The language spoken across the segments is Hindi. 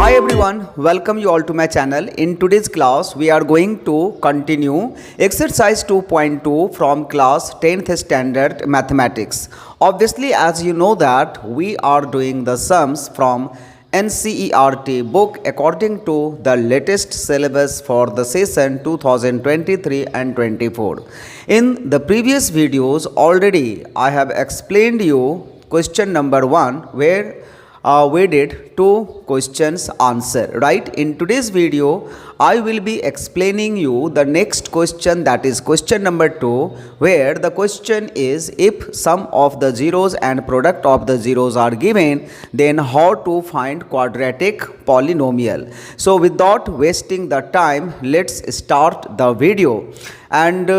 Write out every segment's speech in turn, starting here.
Hi everyone, welcome you all to my channel. In today's class, we are going to continue exercise 2.2 from class 10th standard mathematics. Obviously, as you know that we are doing the sums from NCERT book according to the latest syllabus for the session 2023 and 24. In the previous videos already I have explained you question number 1 where we did 2 questions answer, right? In today's video I will be explaining you the next question, that is question number 2, where the question is if sum of the zeros and product of the zeros are given, then how to find quadratic polynomial. So without wasting the time, let's start the video. And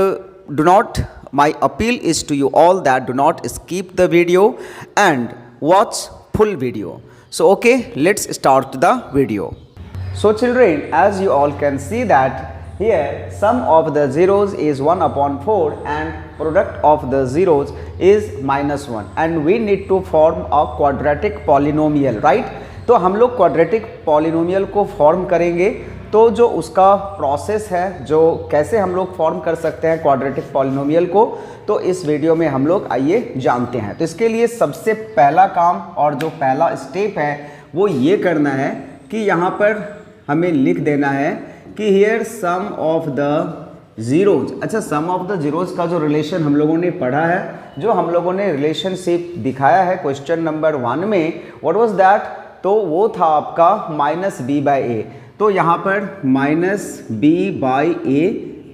my appeal is to you all that do not skip the video and watch full video. So okay, let's start the video. So children, as you all can see that here sum of the zeros is 1 upon 4 and product of the zeros is -1 and we need to form a quadratic polynomial, right? तो हम लोग quadratic polynomial को फॉर्म करेंगे। तो जो उसका प्रोसेस है, जो कैसे हम लोग फॉर्म कर सकते हैं क्वाड्रेटिक पॉलिनोमियल को, तो इस वीडियो में हम लोग आइए जानते हैं। तो इसके लिए सबसे पहला काम और जो पहला स्टेप है वो ये करना है कि यहाँ पर हमें लिख देना है कि here sum of the zeroes. अच्छा, सम ऑफ द ज़ीरोज़ का जो रिलेशन हम लोगों ने पढ़ा है, जो हम लोगों ने रिलेशनशिप दिखाया है क्वेश्चन नंबर 1 में, व्हाट वाज दैट? तो वो था आपका -b/a। तो यहाँ पर -b/a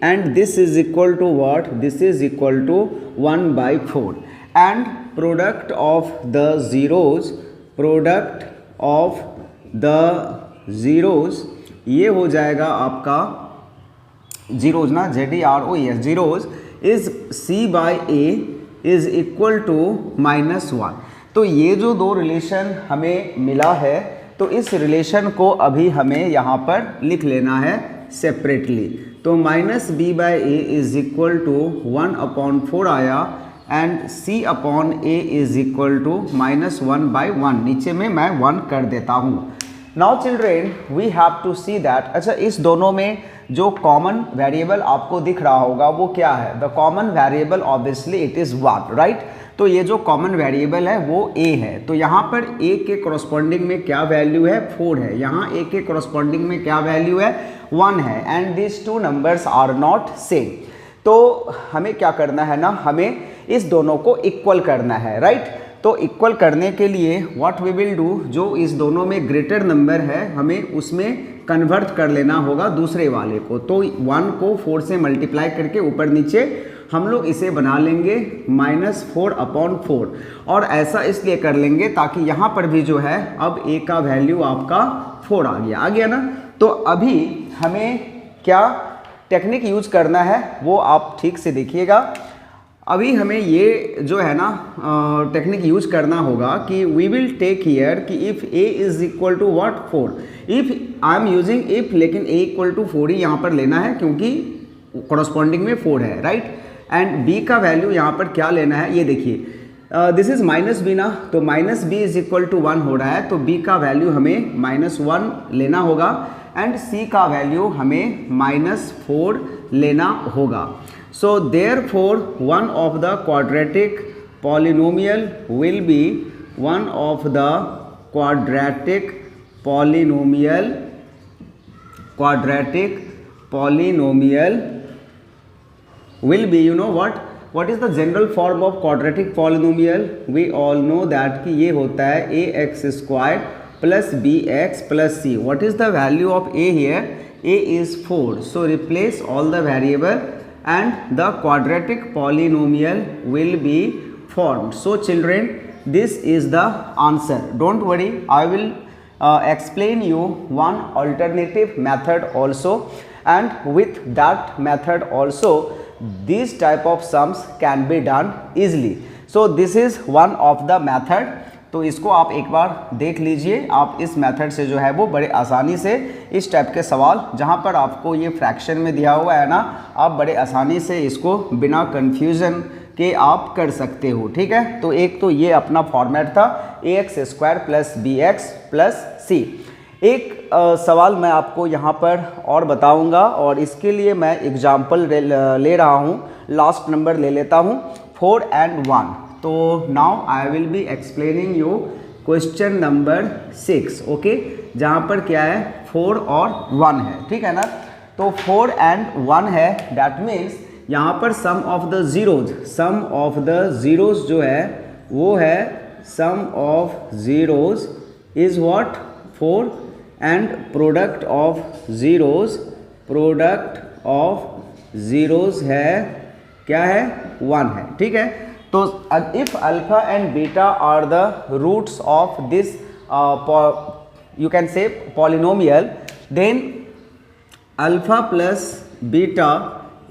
and this is equal to what? This is equal to 1/4 and product of the zeroes, product of the zeroes ये हो जाएगा आपका ज़ीरोज़ ना, ZEROES, zeroes is c/a is equal to -1। तो ये जो दो रिलेशन हमें मिला है, तो इस रिलेशन को अभी हमें यहाँ पर लिख लेना है सेपरेटली। तो -b/a इज इक्वल टू 1/4 आया and c/a is equal to -1/1। नीचे में मैं 1 कर देता हूँ। Now children we have to see that, अच्छा इस दोनों में जो कॉमन वेरिएबल आपको दिख रहा होगा वो क्या है? The common variable obviously it is 1, right? तो ये जो कॉमन वेरिएबल है वो a है। तो यहाँ पर a के कॉरस्पॉन्डिंग में क्या वैल्यू है? 4 है। यहाँ a के कॉरस्पॉन्डिंग में क्या वैल्यू है? 1 है। And this two numbers are not same. तो हमें क्या करना है ना, हमें इस दोनों को इक्वल करना है, राइट? तो इक्वल करने के लिए व्हाट वी विल डू, जो इस दोनों में ग्रेटर नंबर है हमें उसमें कन्वर्ट कर लेना होगा दूसरे वाले को। तो 1 को 4 से मल्टीप्लाई करके ऊपर नीचे हम लोग इसे बना लेंगे -4/4। और ऐसा इसलिए कर लेंगे ताकि यहाँ पर भी जो है अब a का वैल्यू आपका 4 आ गया ना। तो अभी हमें क्या टेक्निक यूज करना है वो आप ठीक से देखिएगा। अभी हमें ये जो है ना टेक्निक यूज करना होगा कि वी विल टेक हियर कि if a is equal to what? 4। If I am using if, लेकिन a इक्वल टू 4 ही यहाँ पर लेना है क्योंकि कॉरस्पॉन्डिंग में 4 है, राइट? एंड b का वैल्यू यहाँ पर क्या लेना है, ये देखिए दिस इज -b ना, तो -b इज इक्वल टू 1 हो रहा है। तो b का वैल्यू हमें -1 लेना होगा एंड c का वैल्यू हमें -4 लेना होगा। So therefore one of the quadratic polynomial will be, one of the quadratic polynomial will be, you know what is the general form of quadratic polynomial? We all know that कि ये होता है ax² plus bx plus c. What is the value of a here? a is 4. So replace all the variable and the quadratic polynomial will be formed. So children, this is the answer. Don't worry, I will explain you one alternative method also, and with that method also these type of sums can be done easily. So this is one of the method. तो इसको आप एक बार देख लीजिए। आप इस मेथड से जो है वो बड़े आसानी से इस टाइप के सवाल, जहाँ पर आपको ये फ्रैक्शन में दिया हुआ है ना, आप बड़े आसानी से इसको बिना कन्फ्यूज़न के आप कर सकते हो, ठीक है। तो एक तो ये अपना फॉर्मेट था ax² + bx + c। एक सवाल मैं आपको यहाँ पर और बताऊँगा और इसके लिए मैं एग्जाम्पल ले रहा हूँ। लास्ट नंबर ले लेता हूँ 4 and 1। तो now I will be explaining you question number 6, okay, जहाँ पर क्या है 4 और 1 है, ठीक है ना। तो 4 and 1 है, दैट मीन्स यहाँ पर सम ऑफ द ज़ीरोज़ जो है वो है sum of zeros is what 4 and product of zeros है क्या है 1 है, ठीक है। तो if alpha and beta are the roots of this you can say polynomial, then alpha plus beta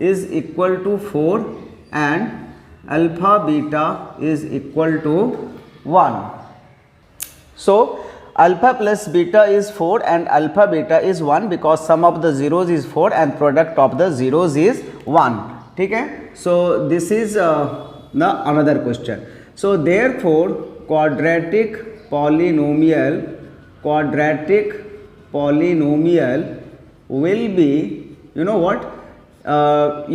is equal to 4 and alpha beta is equal to 1. So alpha plus beta is 4 and alpha beta is 1 because sum of the zeros is 4 and product of the zeros is 1, ठीक है। So this is the another question. So therefore quadratic polynomial will be, you know what,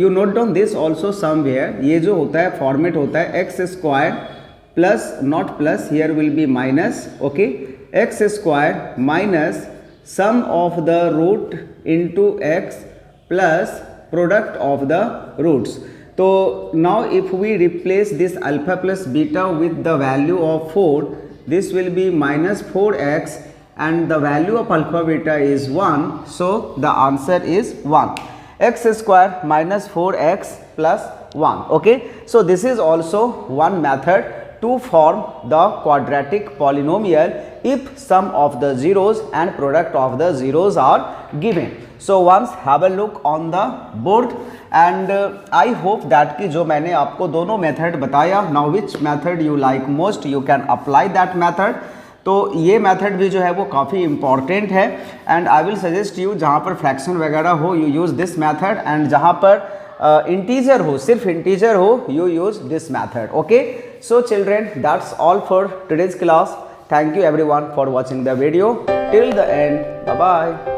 you note down this also somewhere। ये जो होता है फॉर्मेट होता है x square plus not plus, here will be minus, okay, x square minus sum of the root into x plus product of the roots. तो now if we replace this alpha plus beta with the value of 4, this will be minus 4x and the value of alpha beta is 1, so the answer is 1, x square minus 4x plus 1, okay। So this is also one method to form the quadratic polynomial if sum of the zeros and product of the zeros are given। So once have a look on the board and I hope that कि जो मैंने आपको दोनों मेथड बताया, now which method you like most, you can apply that method। तो ये मेथड भी जो है वो काफ़ी इंपॉर्टेंट है and I will suggest you, जहाँ पर फ्रैक्शन वगैरह हो you use this method and जहाँ पर इंटीजर हो, सिर्फ इंटीजर हो, you use this method, okay. So children, that's all for today's class. Thank you everyone for watching the video till the end. Bye bye.